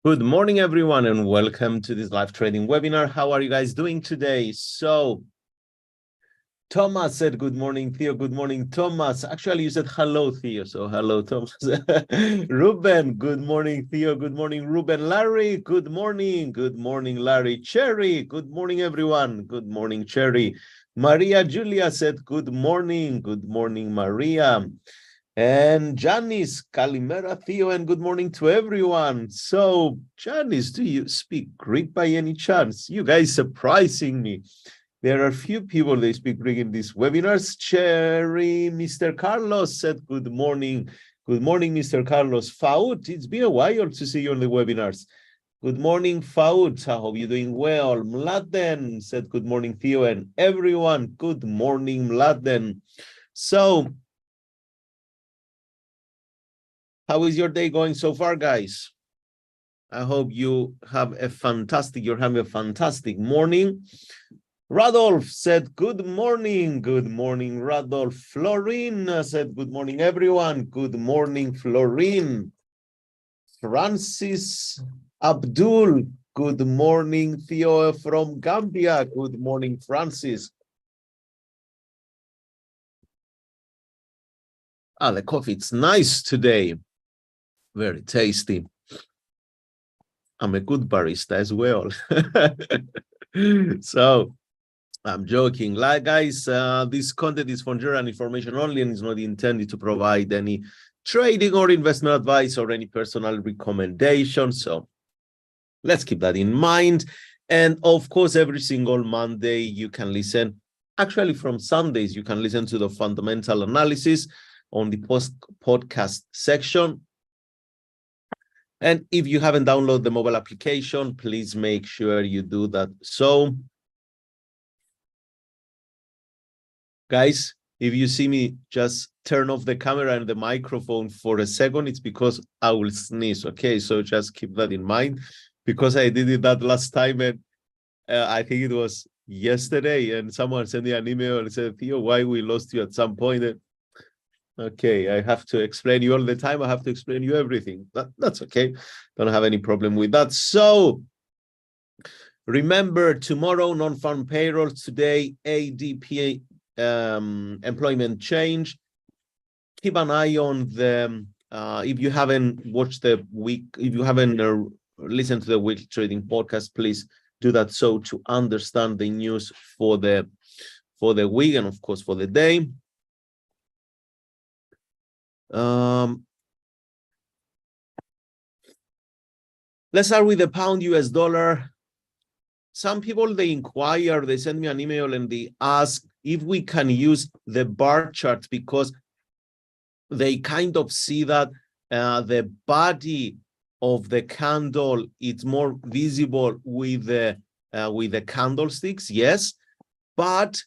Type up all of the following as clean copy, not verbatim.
Good morning, everyone, and welcome to this live trading webinar. How are you guys doing today? So, Thomas said, good morning, Theo. Good morning, Thomas. Actually, you said hello, Theo. So, hello, Thomas. Ruben, good morning, Theo. Good morning, Ruben. Larry, good morning. Good morning, Larry. Cherry, good morning, everyone. Good morning, Cherry. Maria Julia said, good morning. Good morning, Maria. And Janice, Kalimera, Theo, and good morning to everyone. So, Janice, do you speak Greek by any chance? You guys surprising me. There are few people that speak Greek in these webinars. Cherry, Mr. Carlos said good morning. Good morning, Mr. Carlos. Faud, it's been a while to see you on the webinars. Good morning, Faud. I hope you're doing well. Mladen said good morning, Theo, and everyone. Good morning, Mladen. So, how is your day going so far, guys? I hope you're having a fantastic morning. Radolf said, good morning. Good morning, Radolf. Florine said, good morning, everyone. Good morning, Florine. Francis Abdul, good morning, Theo from Gambia. Good morning, Francis. The coffee, it's nice today. Very tasty. I'm a good barista as well. So I'm joking. Like guys, this content is for general information only and is not intended to provide any trading or investment advice or any personal recommendation. So let's keep that in mind. And of course, every single Monday you can listen. Actually, from Sundays, you can listen to the fundamental analysis on the podcast section. And if you haven't downloaded the mobile application, please make sure you do that. So, guys, if you see me just turn off the camera and the microphone for a second, it's because I will sneeze, okay? So just keep that in mind, because I did it that last time, and I think it was yesterday, and someone sent me an email and said, Theo, why we lost you at some point? And okay, I have to explain you all the time. I have to explain you everything. That's okay. Don't have any problem with that. So remember, tomorrow, non-farm payrolls. Today, ADP employment change. Keep an eye on the, if you haven't watched the week, if you haven't listened to the weekly trading podcast, please do that so to understand the news for the week and of course for the day. Let's start with the pound US dollar. Some people, they inquire, they send me an email and they ask if we can use the bar chart, because they kind of see that the body of the candle is more visible with the candlesticks, yes, but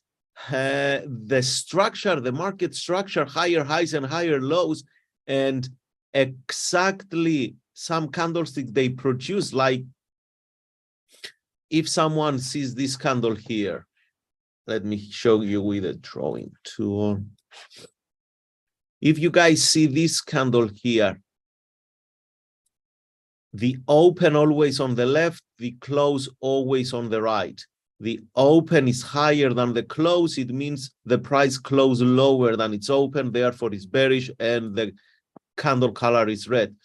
the structure, the market structure, higher highs and higher lows, and exactly some candlesticks they produce, like if someone sees this candle here, let me show you with a drawing tool. If you guys see this candle here, the open always on the left, the close always on the right. The open is higher than the close. It means the price closed lower than its open, therefore it's bearish, and the candle color is red.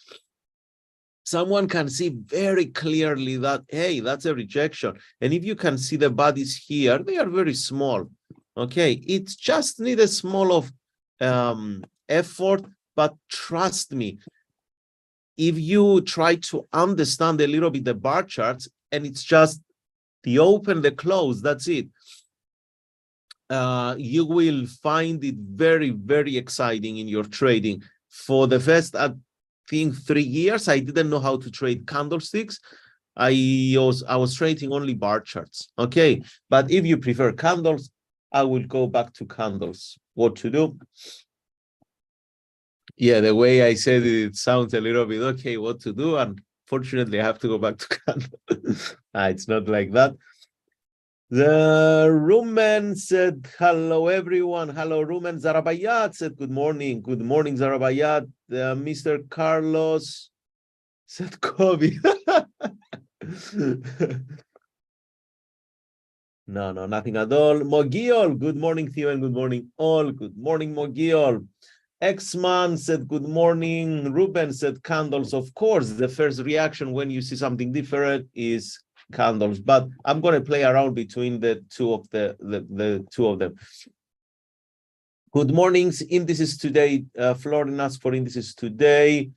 Someone can see very clearly that, hey, that's a rejection. And if you can see the bodies here, they are very small. Okay, it just needs a small of effort, but trust me, if you try to understand a little bit the bar charts, and it's just the open, the close, that's it, you will find it very, very exciting in your trading. For the first, I think 3 years, I didn't know how to trade candlesticks. I was trading only bar charts. Okay, but if you prefer candles, I will go back to candles. What to do? Yeah, the way I said it, it sounds a little bit okay, what to do. Unfortunately, I have to go back to candles. It's not like that. The Rumen said, hello, everyone. Hello, Rumen. Zarabayat said, good morning. Good morning, Zarabayat. Mr. Carlos said, Kobe. No, nothing at all. Mogiol, good morning, Theo, and good morning, all. Good morning, Mogiol. X-Man said, good morning. Ruben said, candles. Of course, the first reaction when you see something different is candles, but I'm going to play around between the two of the two of them. Good mornings, indices today. Florian asked for indices today.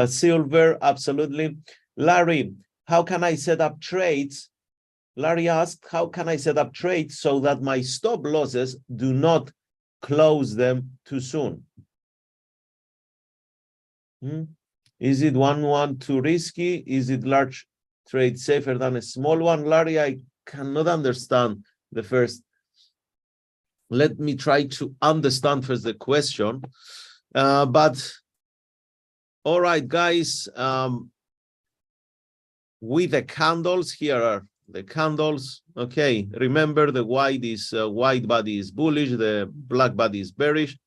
Silver, absolutely. Larry, how can I set up trades? Larry asked, how can I set up trades so that my stop losses do not close them too soon? Is it 1-1 too risky? Is it large trade safer than a small one? Larry, I cannot understand the first. Let me try to understand first the question. But all right, guys, with the candles, here are the candles. Okay, remember the white body is bullish, the black body is bearish.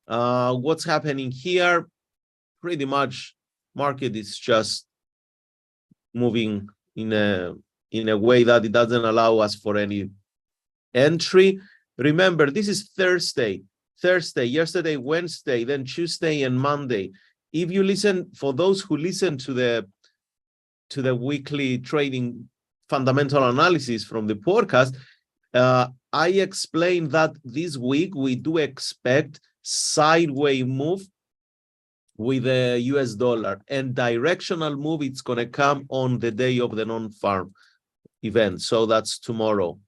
What's happening here? Pretty much market is just moving in a way that it doesn't allow us for any entry. Remember, this is Thursday, yesterday, Wednesday, then Tuesday and Monday. If you listen, for those who listen to the weekly trading fundamental analysis from the podcast, I explained that this week we do expect sideways move with the US dollar, and directional move, it's going to come on the day of the non-farm event. So that's tomorrow.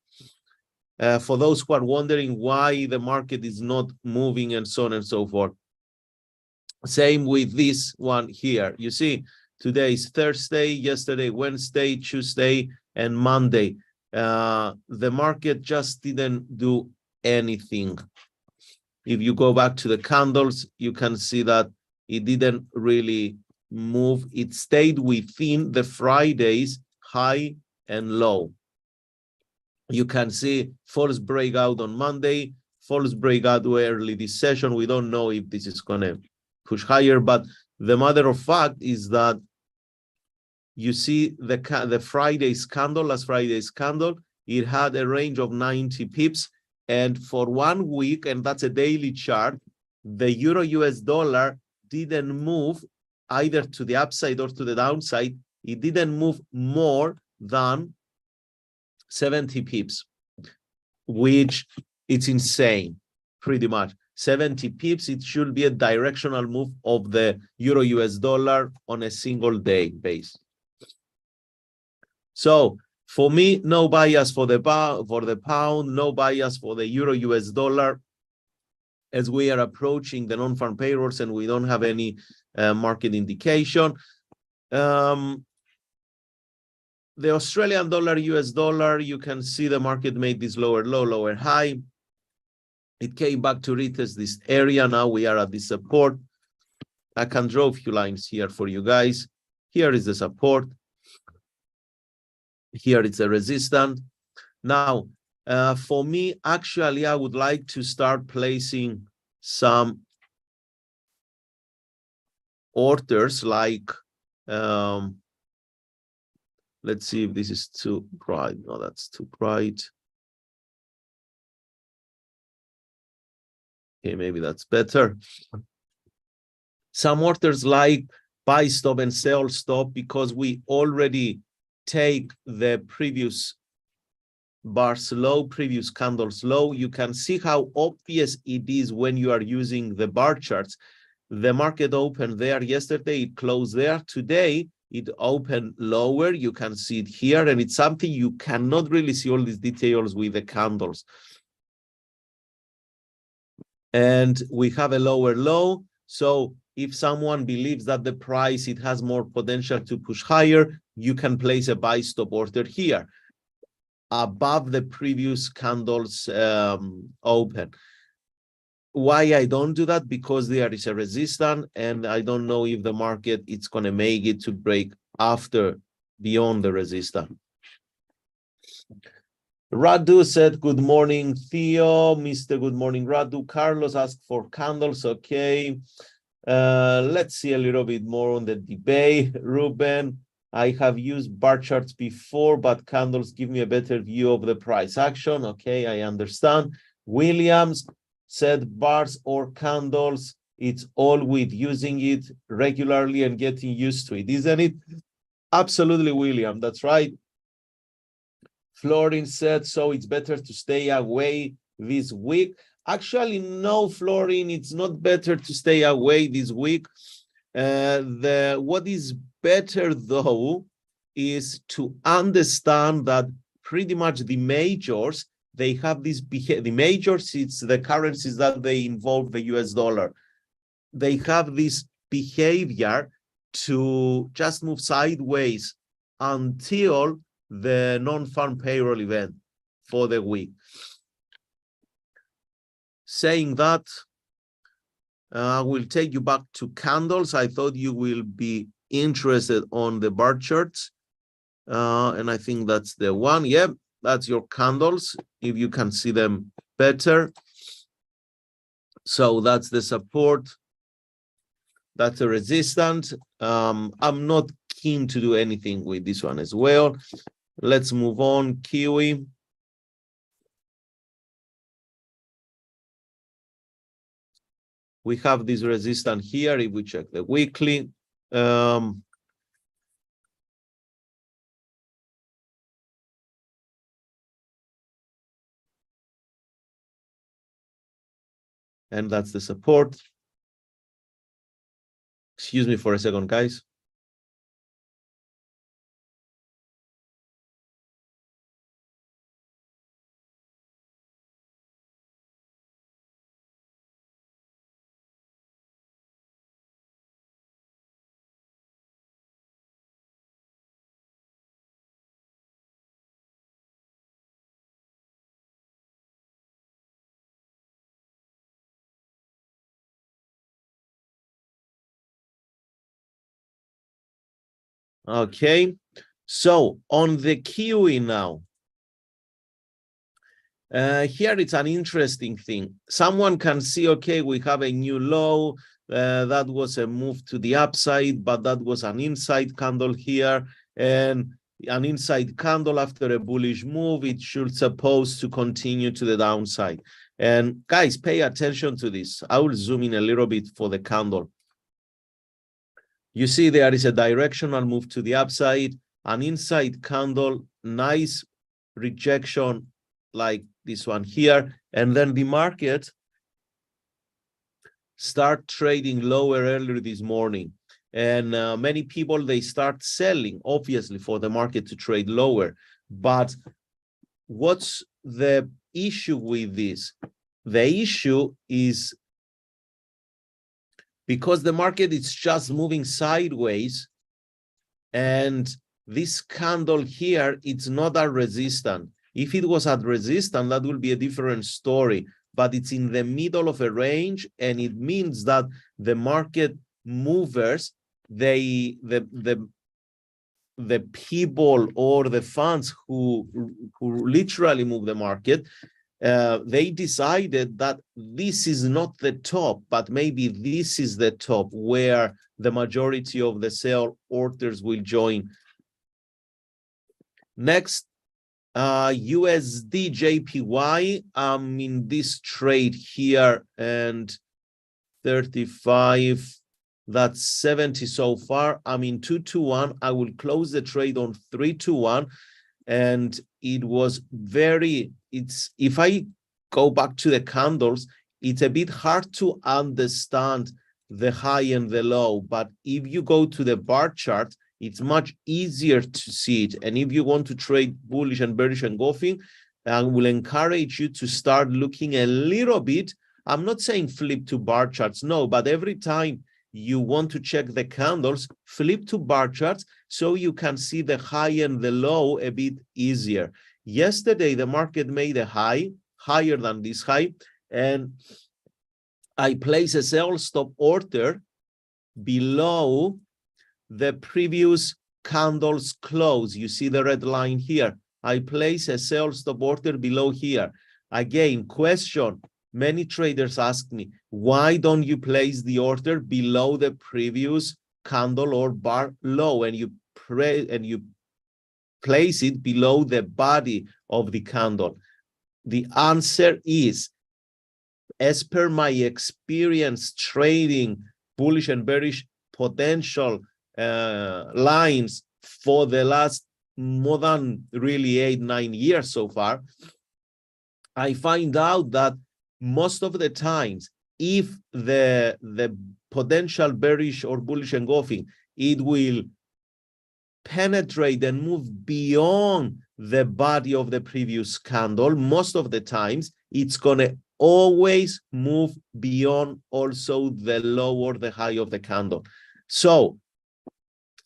For those who are wondering why the market is not moving and so on and so forth. Same with this one here. You see, today is Thursday, yesterday, Wednesday, Tuesday, and Monday. The market just didn't do anything. If you go back to the candles, you can see that it didn't really move. It stayed within the Friday's high and low. You can see false breakout on Monday, false breakout early this session. We don't know if this is going to push higher, but the matter of fact is that you see the Friday's candle, last Friday's candle, it had a range of 90 pips. And for 1 week, and that's a daily chart, the euro US dollar didn't move either to the upside or to the downside. It didn't move more than 70 pips, which it's insane, pretty much. 70 pips, it should be a directional move of the euro US dollar on a single day base. So for me, no bias for the pound, no bias for the euro US dollar, as we are approaching the non-farm payrolls and we don't have any market indication. The Australian dollar, US dollar, you can see the market made this lower low, lower high. It came back to retest this area. Now we are at the support. I can draw a few lines here for you guys. Here is the support. Here it's a resistance. Now, for me, actually, I would like to start placing some orders like, let's see if this is too bright. No, that's too bright. Okay, maybe that's better. Some orders like buy stop and sell stop, because we already take the previous bars low, previous candles low. You can see how obvious it is when you are using the bar charts. The market opened there yesterday, it closed there. Today, it opened lower. You can see it here, and it's something you cannot really see all these details with the candles. And we have a lower low. So if someone believes that the price, it has more potential to push higher, you can place a buy stop order here above the previous candles open. Why I don't do that? Because there is a resistance, and I don't know if the market it's going to make it to break after beyond the resistance. Radu said, good morning, Theo. Mr. Good morning, Radu. Carlos asked for candles. Okay. Let's see a little bit more on the debate. Ruben, I have used bar charts before, but candles give me a better view of the price action. Okay, I understand. Williams said bars or candles, it's all with using it regularly and getting used to it, isn't it? Absolutely, William, that's right. Florin said, so it's better to stay away this week. Actually, no, Florin, it's not better to stay away this week. What is better, though, is to understand that pretty much the majors, they have this behavior. The majors, it's the currencies that they involve the US dollar. They have this behavior to just move sideways until the non-farm payroll event for the week. Saying that, I will take you back to candles. I thought you will be interested on the bar charts. And I think that's the one. Yeah, that's your candles, if you can see them better. So that's the support. That's a resistance. I'm not keen to do anything with this one as well. Let's move on. Kiwi. We have this resistance here if we check the weekly. And that's the support. Excuse me for a second, guys. Okay, so on the QE now, here it's an interesting thing. Someone can see, okay, we have a new low. That was a move to the upside, but that was an inside candle here, and an inside candle after a bullish move. It should supposed to continue to the downside. And guys, pay attention to this. I will zoom in a little bit for the candle. You see there is a directional move to the upside, an inside candle, nice rejection like this one here, and then the market start trading lower earlier this morning. And many people, they start selling, obviously, for the market to trade lower. But what's the issue with this? The issue is because the market is just moving sideways, and this candle here, it's not at resistance. If it was at resistance, that will be a different story, but it's in the middle of a range, and it means that the market movers, the people or the funds who literally move the market, they decided that this is not the top, but maybe this is the top where the majority of the sell orders will join. Next, USD JPY. I'm in this trade here, and 35, that's 70 so far. I'm in 221. I will close the trade on 321. And it was if I go back to the candles, it's a bit hard to understand the high and the low. But if you go to the bar chart, it's much easier to see it. And if you want to trade bullish and bearish engulfing, I will encourage you to start looking a little bit. I'm not saying flip to bar charts, no, but every time you want to check the candles, flip to bar charts so you can see the high and the low a bit easier. Yesterday, the market made a high, higher than this high, and I place a sell stop order below the previous candle's close. You see the red line here. I place a sell stop order below here. Again, question. Many traders ask me, why don't you place the order below the previous candle or bar low, and you place it below the body of the candle? The answer is, as per my experience trading bullish and bearish potential lines for the last more than really 8-9 years so far, I find out that most of the times, if the potential bearish or bullish engulfing, it will penetrate and move beyond the body of the previous candle. Most of the times, it's going to always move beyond also the low or the high of the candle. So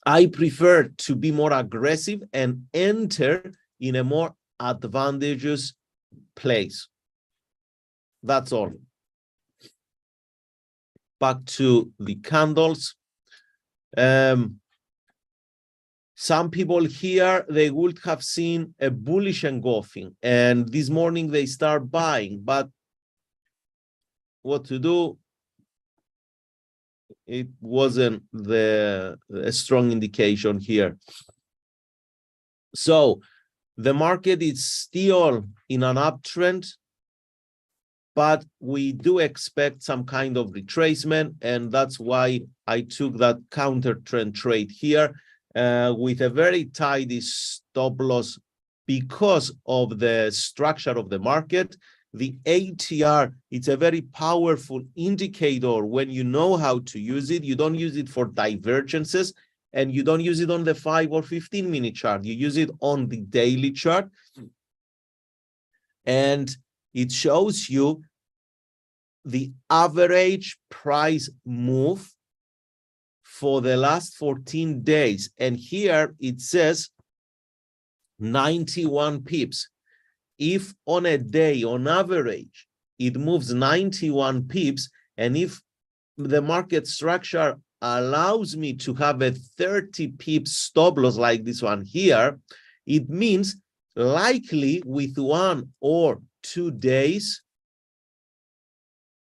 I prefer to be more aggressive and enter in a more advantageous place. That's all. Back to the candles. Some people here, they would have seen a bullish engulfing, and this morning they start buying, but what to do? It wasn't a strong indication here. So the market is still in an uptrend, but we do expect some kind of retracement, and that's why I took that counter trend trade here with a very tidy stop loss because of the structure of the market. The ATR, it's a very powerful indicator when you know how to use it. You don't use it for divergences, and you don't use it on the 5 or 15-minute chart. You use it on the daily chart. And it shows you the average price move for the last 14 days. And here it says 91 pips. If on a day, on average, it moves 91 pips, and if the market structure allows me to have a 30 pips stop loss like this one here, it means likely with 1 or 2 days,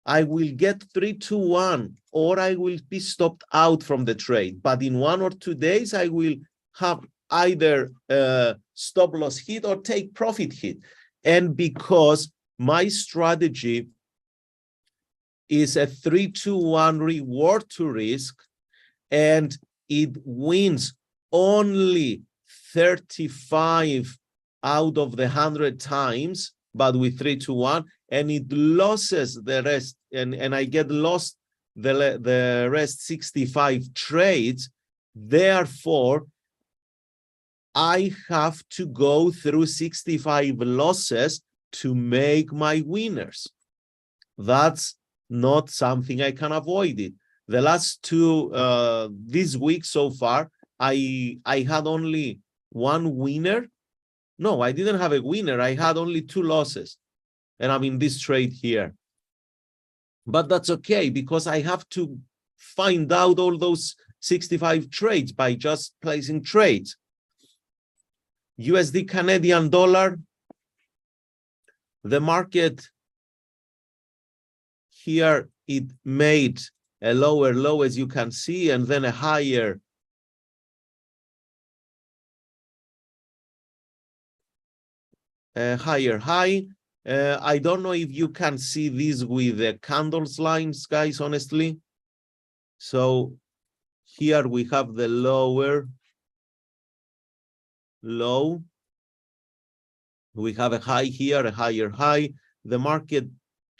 I will get 3-1, or I will be stopped out from the trade. But in 1 or 2 days, I will have either stop loss hit or take profit hit. And because my strategy is a 3-1 reward to risk, and it wins only 35 out of the 100 times, but with 3-1, and it loses the rest, and I get lost the rest 65 trades. Therefore, I have to go through 65 losses to make my winners. That's not something I can avoid it. The last two, this week so far, I had only 1 winner. No, I didn't have a winner. I had only 2 losses. And I'm in this trade here. But that's okay, because I have to find out all those 65 trades by just placing trades. USD Canadian dollar, the market here, it made a lower low, as you can see, and then a higher high. I don't know if you can see this with the candles lines, guys, honestly. So here we have the lower low. We have a high here, a higher high. The market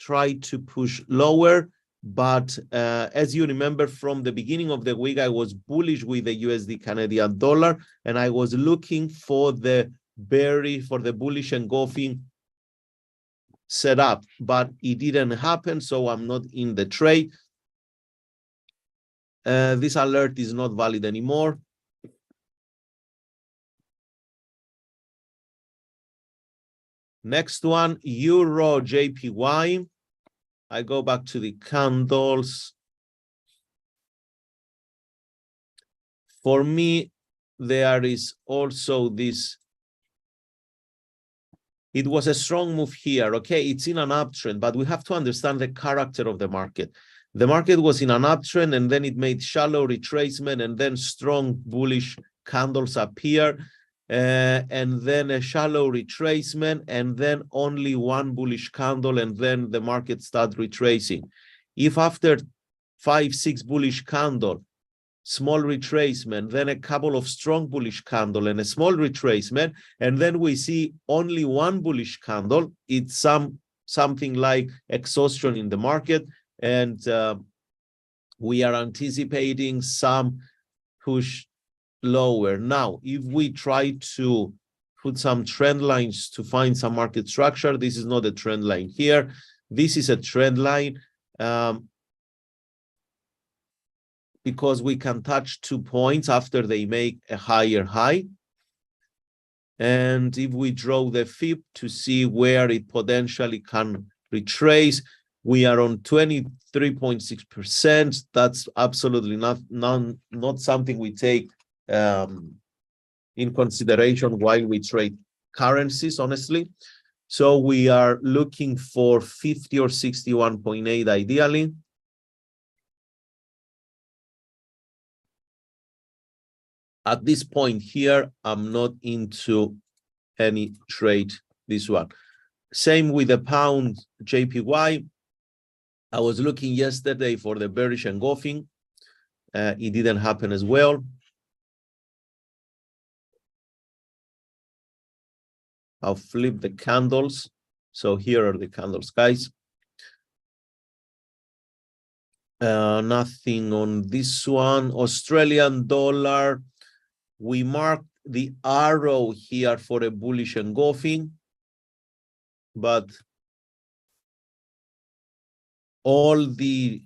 tried to push lower, but as you remember from the beginning of the week, I was bullish with the USD Canadian dollar, and I was looking for the bullish engulfing setup, but it didn't happen, so I'm not in the trade. This alert is not valid anymore. Next one, Euro JPY. I go back to the candles. For me, there is also this. It was a strong move here. Okay, it's in an uptrend, but we have to understand the character of the market. The market was in an uptrend, and then it made shallow retracement, and then strong bullish candles appear, and then a shallow retracement, and then only one bullish candle, and then the market starts retracing. If after 5-6 bullish candle, small retracement, then a couple of strong bullish candle and a small retracement, and then we see only one bullish candle, it's something like exhaustion in the market, and we are anticipating some push lower. Now, if we try to put some trend lines to find some market structure, this is not a trend line here. This is a trend line because we can touch 2 points after they make a higher high. And if we draw the fib to see where it potentially can retrace, we are on 23.6%. That's absolutely not something we take in consideration while we trade currencies, honestly. So we are looking for 50 or 61.8 ideally. At this point here, I'm not into any trade, this one. Same with the pound JPY. I was looking yesterday for the bearish engulfing. It didn't happen as well. I'll flip the candles. So here are the candles, guys. Nothing on this one. Australian dollar. We marked the arrow here for a bullish engulfing, but all the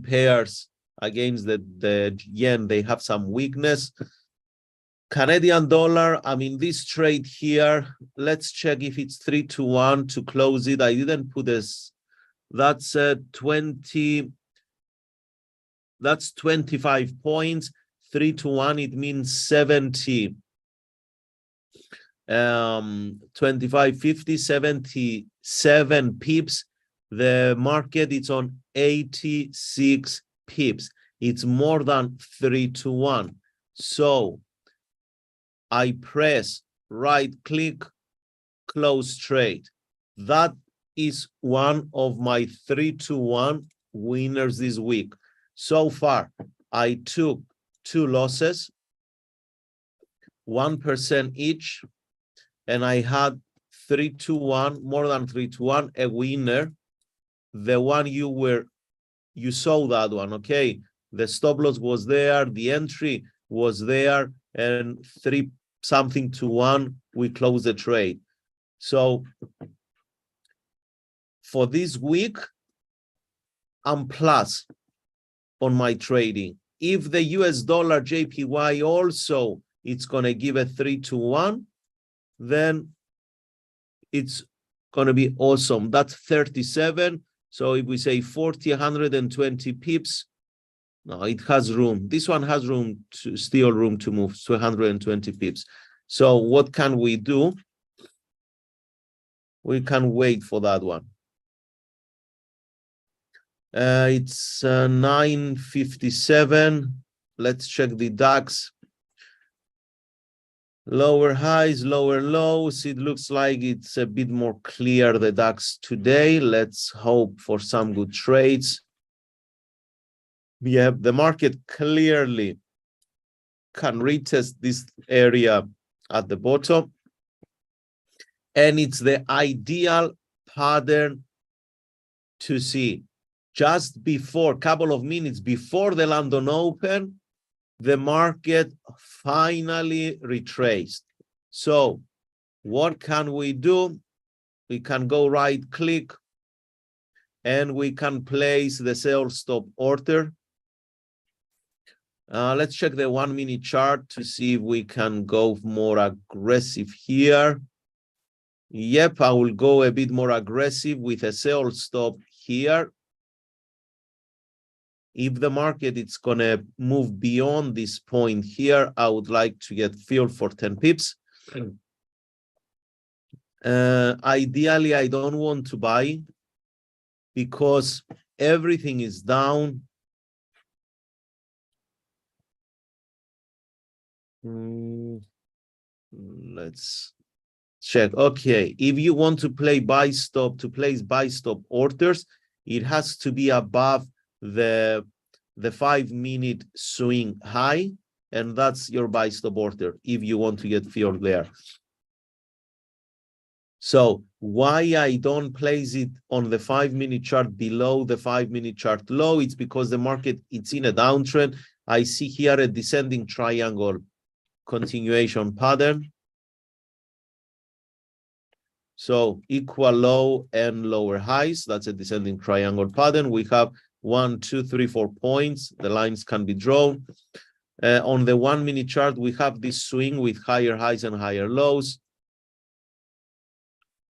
pairs against the yen, they have some weakness. Canadian dollar, I mean, this trade here, let's check if it's 3-1 to close it. I didn't put this. That's 25 points. 3-1, it means 70. 25, 50, 77 pips. The market is on 86 pips. It's more than 3-1. So I press right click, close trade. That is one of my 3-1 winners this week. So far, I took 2 losses, 1% each, and I had 3-1, more than 3-1, a winner. The one you saw that one, okay? The stop loss was there, the entry was there, and 3-something to 1, we closed the trade. So for this week, I'm plus on my trading. If the US dollar JPY also, it's going to give a 3-1, then it's going to be awesome. That's 37. So if we say 40, 120 pips, no, it has room. This one has room to still room to move to 120 pips. So what can we do? We can wait for that one. It's 9:57. Let's check the DAX. Lower highs, lower lows. It looks like it's a bit more clear, the DAX today. Let's hope for some good trades. Yeah, the market clearly can retest this area at the bottom. And it's the ideal pattern to see. Just before, a couple of minutes before the London Open, the market finally retraced. So what can we do? We can go right click and we can place the sell stop order. Let's check the 1 minute chart to see if we can go more aggressive here. Yep, I will go a bit more aggressive with a sell stop here. If the market is going to move beyond this point here, I would like to get filled for 10 pips. Ideally, I don't want to buy because everything is down. Let's check. Okay, if you want to play buy stop, to place buy stop orders, it has to be above the 5-minute swing high, and that's your buy stop order if you want to get filled there. So why I don't place it on the 5-minute chart below the 5-minute chart low? It's because the market, it's in a downtrend. I see here a descending triangle continuation pattern. So equal low and lower highs. That's a descending triangle pattern. We have 1, 2, 3, 4 points. The lines can be drawn. On the 1-minute chart, we have this swing with higher highs and higher lows.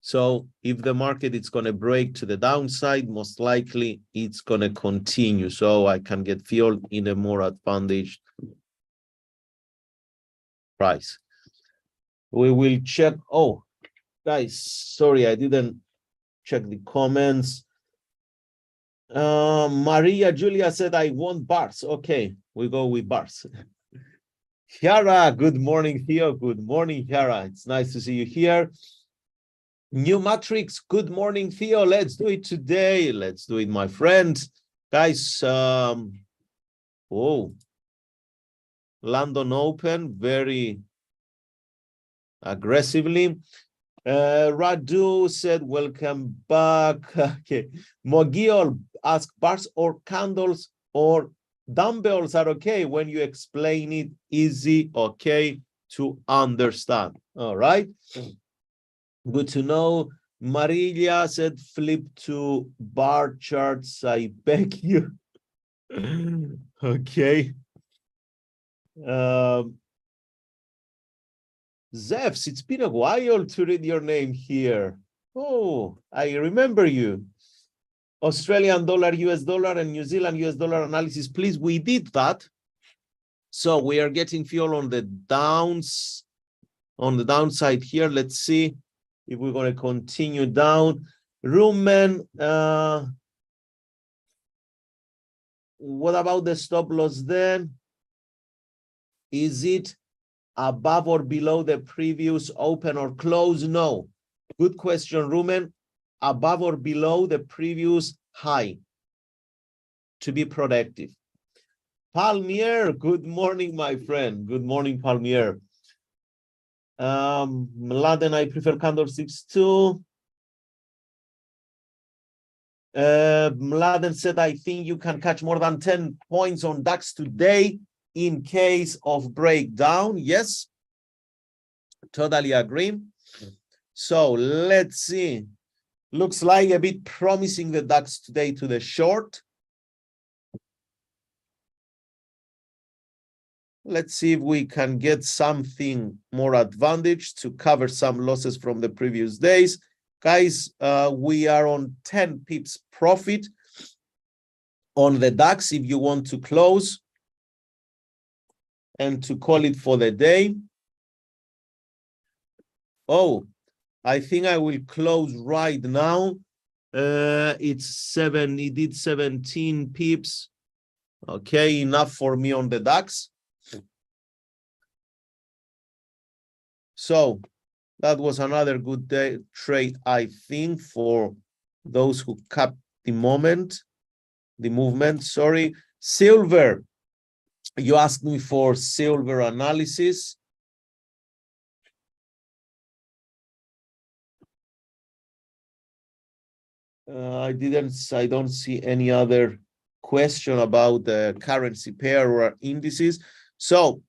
So if the market is going to break to the downside, most likely it's going to continue. So I can get filled in a more advantaged price. We will check. Oh, guys, sorry, I didn't check the comments. Maria Julia said, I want bars. Okay, we go with bars. Chiara, good morning, Theo. Good morning, Chiara. It's nice to see you here. New Matrix, good morning, Theo. Let's do it today. Let's do it, my friend. Guys, London Open, very aggressively. Radu said, welcome back. Okay. Mogiol asked, bars or candles or dumbbells are okay when you explain it easy, okay to understand. All right. Good to know. Marilia said, flip to bar charts, I beg you. Okay. Zevs, it's been a while to read your name here. Oh, I remember you. Australian dollar, US dollar, and New Zealand US dollar analysis, please. We did that. So we are getting fuel on the downs, on the downside here. Let's see if we're going to continue down. Rumen, what about the stop loss then? Is it above or below the previous open or close? No. Good question, Rumen. Above or below the previous high to be productive. Palmier, good morning, my friend. Good morning, Palmier. Mladen, I prefer candlesticks too. Mladen said, I think you can catch more than 10 points on DAX today in case of breakdown. Yes, totally agree. So let's see. Looks like a bit promising the DAX today to the short. Let's see if we can get something more advantage to cover some losses from the previous days. Guys, we are on 10 pips profit on the DAX if you want to close and to call it for the day. Oh, I think I will close right now. It did 17 pips. Okay, enough for me on the DAX. So that was another good day trade, I think, for those who capped the movement. Sorry. Silver. You asked me for silver analysis. I don't see any other question about the currency pair or indices. So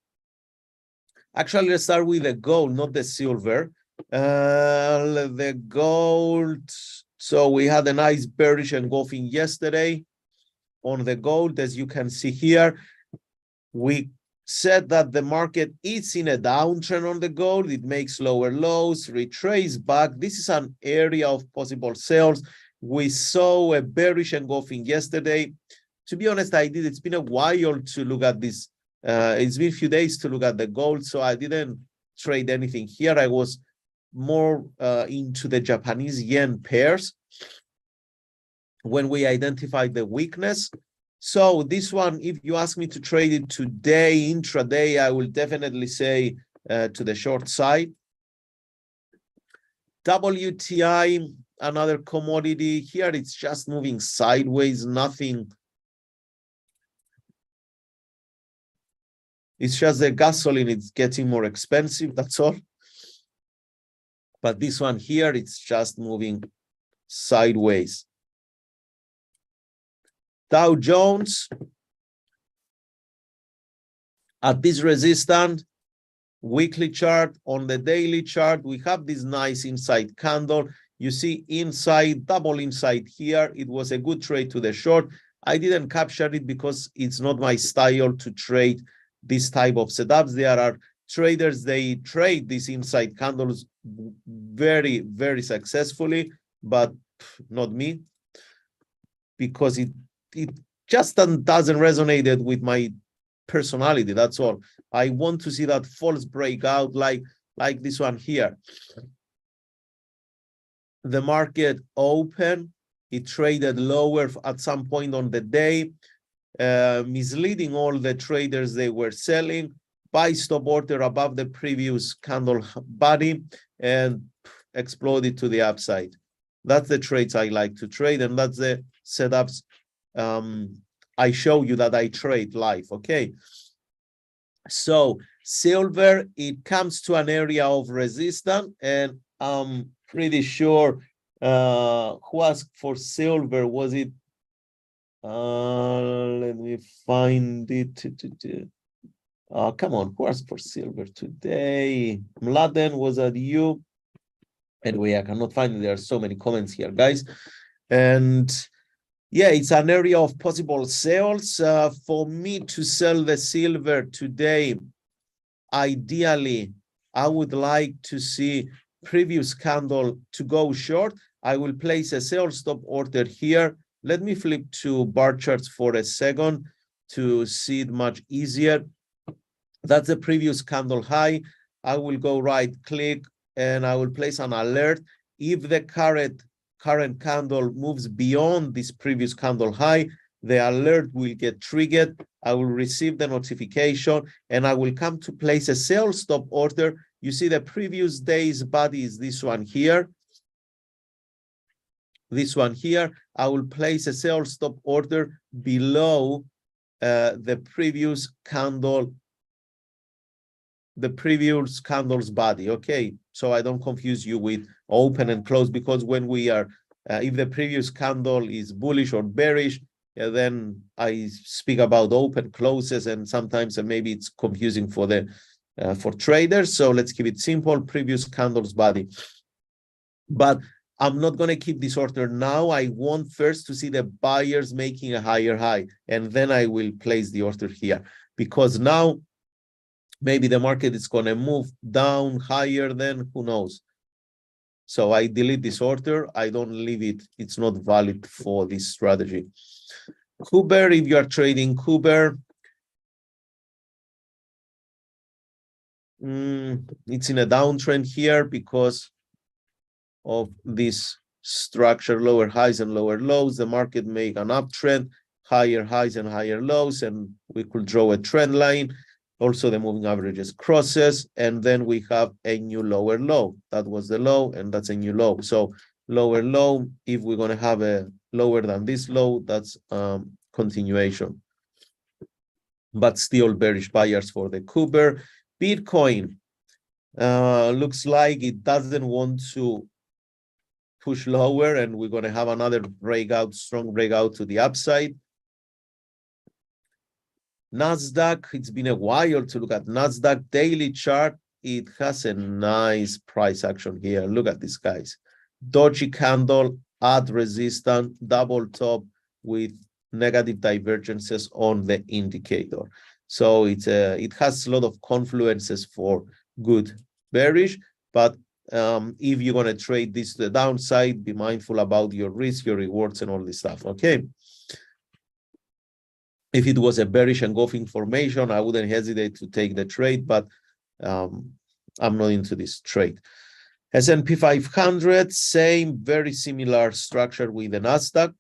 actually, let's start with the gold, not the silver. The gold. So we had a nice bearish engulfing yesterday on the gold, as you can see here. We said that the market is in a downtrend on the gold. It makes lower lows, retrace back. This is an area of possible sales. We saw a bearish engulfing yesterday. To be honest, it's been a while to look at this. It's been a few days to look at the gold, so I didn't trade anything here. I was more into the Japanese yen pairs when we identified the weakness. So this one, if you ask me to trade it today, intraday, I will definitely say to the short side. WTI, another commodity. Here it's just moving sideways, nothing. It's just the gasoline, it's getting more expensive, that's all. But this one here, it's just moving sideways. Dow Jones, at this resistance, weekly chart, on the daily chart, we have this nice inside candle. You see inside, double inside here. It was a good trade to the short. I didn't capture it because it's not my style to trade this type of setups. There are traders, they trade these inside candles very, very successfully, but not me, because it just doesn't resonate with my personality. That's all. I want to see that false breakout like this one here. The market open, it traded lower at some point on the day, misleading all the traders. They were selling, buy stop order above the previous candle body, and exploded to the upside. That's the trades I like to trade, and that's the setups I show you that I trade live. Okay, so silver, it comes to an area of resistance, and I'm pretty sure who asked for silver, was it let me find it. Come on, who asked for silver today? Mladen, was that you? Anyway, I cannot find it. There are so many comments here, guys. And yeah, it's an area of possible sales. For me to sell the silver today, ideally, I would like to see previous candle to go short. I will place a sell stop order here. Let me flip to bar charts for a second to see it much easier. That's the previous candle high. I will go right click and I will place an alert. If the current candle moves beyond this previous candle high, the alert will get triggered. I will receive the notification and I will come to place a sell stop order. You see the previous day's body is this one here. This one here. I will place a sell stop order below the previous candle's body. Okay, so I don't confuse you with open and close, because when we are if the previous candle is bullish or bearish, then I speak about open closes, and sometimes maybe it's confusing for the for traders. So let's keep it simple, previous candle's body. But I'm not going to keep this order now. I want first to see the buyers making a higher high, and then I will place the order here, because now maybe the market is going to move down higher than who knows. So I delete this order. I don't leave it. It's not valid for this strategy. Kuber, if you are trading Kuber, it's in a downtrend here because of this structure, lower highs and lower lows. The market make an uptrend, higher highs and higher lows, and we could draw a trend line. Also, the moving averages crosses, and then we have a new lower low. That was the low, and that's a new low. So lower low, if we're going to have a lower than this low, that's continuation. But still bearish buyers for the Kuber. Bitcoin looks like it doesn't want to push lower, and we're going to have another breakout, strong breakout to the upside. Nasdaq, it's been a while to look at Nasdaq daily chart. It has a nice price action here. Look at this, guys. Doji candle at resistance, double top with negative divergences on the indicator. So it has a lot of confluences for good bearish, but if you're going to trade this to the downside, be mindful about your risk, your rewards, and all this stuff. Okay. If it was a bearish engulfing formation, I wouldn't hesitate to take the trade, but I'm not into this trade. S&P 500, same, very similar structure with the Nasdaq.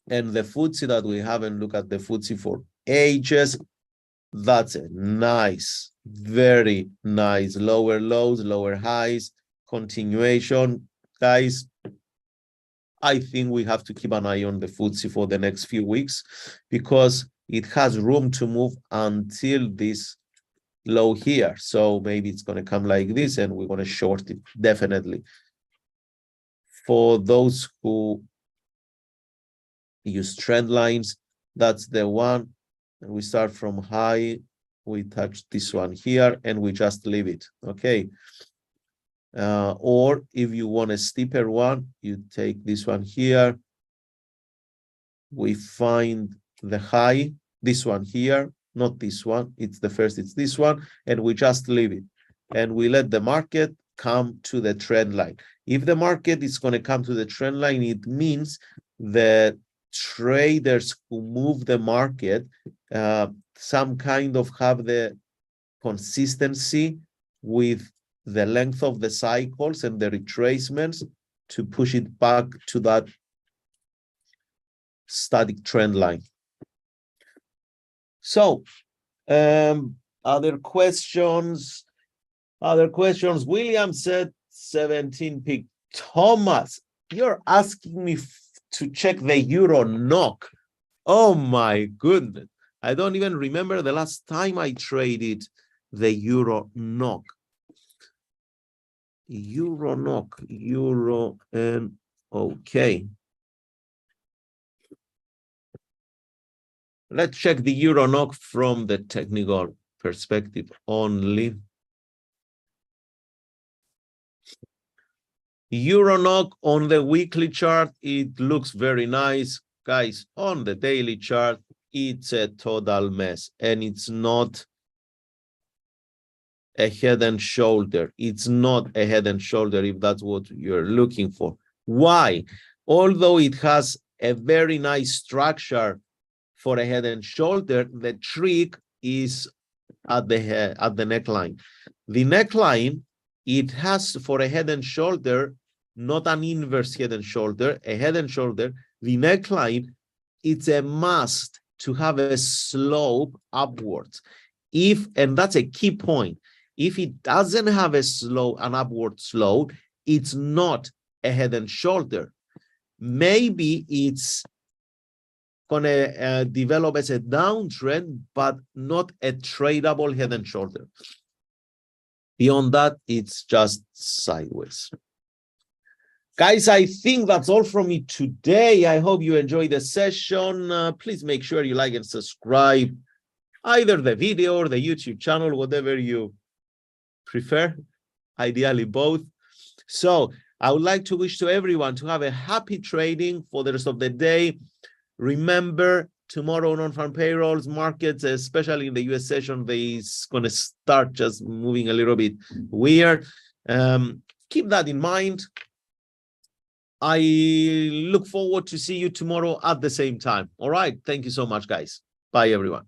And the FTSE that we haven't looked at the FTSE for ages, that's a nice, very nice lower lows, lower highs, continuation. Guys, I think we have to keep an eye on the FTSE for the next few weeks because it has room to move until this low here. So maybe it's going to come like this and we're going to short it, definitely. For those who use trend lines, that's the one. And we start from high, we touch this one here, and we just leave it, okay? Or if you want a steeper one, you take this one here. We find the high, this one here, not this one. It's the first, it's this one, and we just leave it. And we let the market come to the trend line. If the market is going to come to the trend line, it means that traders who move the market some kind of have the consistency with the length of the cycles and the retracements to push it back to that static trend line. So other questions? William said 17 pick. Thomas, you're asking me to check the euro NOK. Oh my goodness. I don't even remember the last time I traded the euro NOK. Euro NOK, euro and okay. Let's check the euro NOK from the technical perspective only. Euro NOK on the weekly chart, it looks very nice. Guys, on the daily chart, it's a total mess. And it's not a head and shoulder. It's not a head and shoulder if that's what you're looking for. Why? Although it has a very nice structure for a head and shoulder, the trick is at the head, at the neckline. The neckline, it has for a head and shoulder, not an inverse head and shoulder, a head and shoulder. The neckline, it's a must to have a slope upwards. And that's a key point. If it doesn't have an upward slope, it's not a head and shoulder. Maybe it's gonna develop as a downtrend, but not a tradable head and shoulder. Beyond that, it's just sideways. Guys, I think that's all from me today. I hope you enjoyed the session. Please make sure you like and subscribe, either the video or the YouTube channel, whatever you prefer, ideally both. So I would like to wish to everyone to have a happy trading for the rest of the day. Remember, tomorrow non-farm payrolls, markets, especially in the US session, they's going to start just moving a little bit weird. Keep that in mind. I look forward to see you tomorrow at the same time. All right. Thank you so much, guys. Bye, everyone.